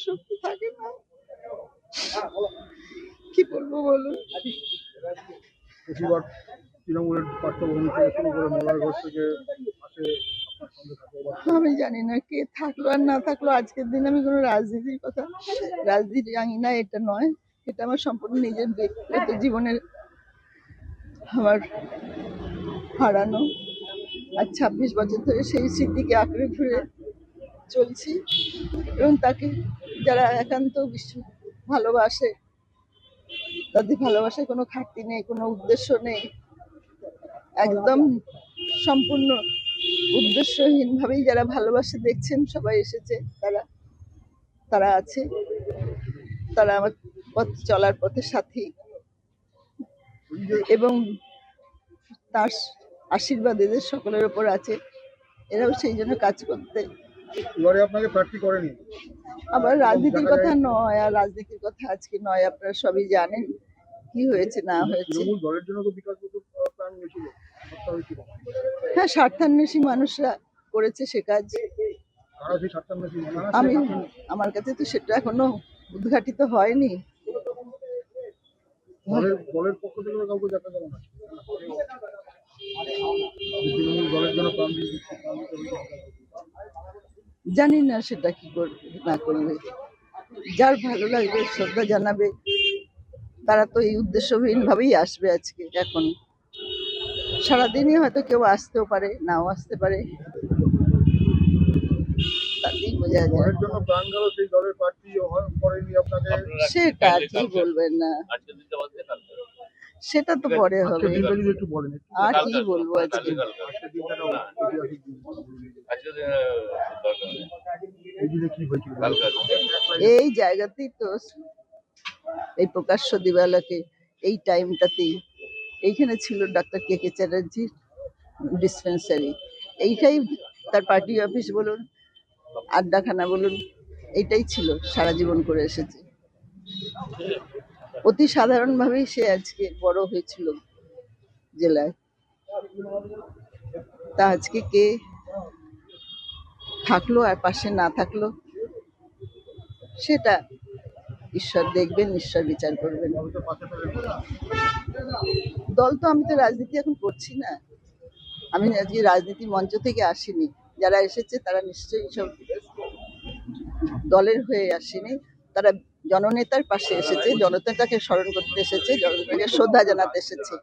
শক্তি থাকে না। কি বলবো বলুন। প্রতিবার তৃণমূলের পার্শ্বভূমি থেকে শুরু করে মোলার ঘর থেকে আসে আপনার সঙ্গে থাকে। আমি জানি না কে থাকলো আর না থাকলো। আজকের দিন আমি কোনো রাজনীতির কথা, রাজনীতি জানি না, এটা নয়। এটা আমার সম্পূর্ণ নিজের ব্যক্তিগত জীবনের আমার হারানো। আর 26 বছর ধরে সেই স্মৃতিকে আঁকড়ে ধরে চলছি, এবং তাকে যারা একান্ত ভালোবাসে, তাদের ভালোবাসায় কোনো ঘাটতি নেই, কোনো উদ্দেশ্য নেই, একদম সম্পূর্ণ উদ্দেশ্যহীন ভাবেই যারা ভালোবাসে দেখছেন, সবাই এসেছে, তারা আছে, তারা আমার পথ চলার পথে সাথী, এবং তার আশীর্বাদ এদের সকলের উপর আছে। এরাও সেই জন্য কাজ করতে। এবারে আপনাকে প্রার্থী করেনি? আবার রাজনীতির কথা নয়, আর রাজনীতির কথা আজকে নয়, আপনারা সবই জানেন কি হয়েছে না হয়েছে। দলের জন্য তো বিকাশ প্ল্যান হয়েছিল। হ্যাঁ, স্বার্থান্বেষী মানুষরা করেছে সে কাজ। আমি আমার কাছে তো সেটা এখনো উদ্ঘাটিত হয়নি। দলের পক্ষ থেকে কাউকে দেখা গেল না দলের জন্য প্রাণ দিয়ে দিচ্ছে। জানি না সেটা কি করবে না করবে, যার ভালো লাগবে শ্রদ্ধা জানাবে, তারা তো এই উদ্দেশ্যহীন ভাবেই আসবে। আজকে এখন সারাদিনই হয়তো কেউ আসতেও পারে, নাও আসতে পারে, তাতেই বোঝা যায়। দলের জন্য প্রাণ গেল, সেই দলের প্রার্থী করেনি আপনাকে, সেটা কি বলবেন না, সেটা তো পরে হবে। একটু বলেন। আর কি বলবো, আজকে এই জায়গাতেই তো, এই প্রকাশ্য দিবালকে এই টাইমটাতেই এইখানে ছিল ডক্টর কে কে চ্যাটার্জির ডিসপেন্সারি। এইটাই তার পার্টি অফিস বলুন, আড্ডাখানা বলুন, এইটাই ছিল, সারা জীবন করে এসেছে। অতি সাধারণভাবেই সে আজকে বড় হয়েছিল জেলায়। তা আজকে কে থাকলো আর পাশে না থাকলো, সেটা ঈশ্বর দেখবেন, ঈশ্বর বিচার করবেন। দল তো, আমি তো রাজনীতি এখন করছি না, আমি আজকে রাজনীতির মঞ্চ থেকে আসিনি। যারা এসেছে তারা নিশ্চয়ই সব দলের হয়ে আসেনি, তারা জননেতার পাশে এসেছে, জননেতাকে স্মরণ করতে এসেছে, জননেতাকে শ্রদ্ধা জানাতে এসেছে।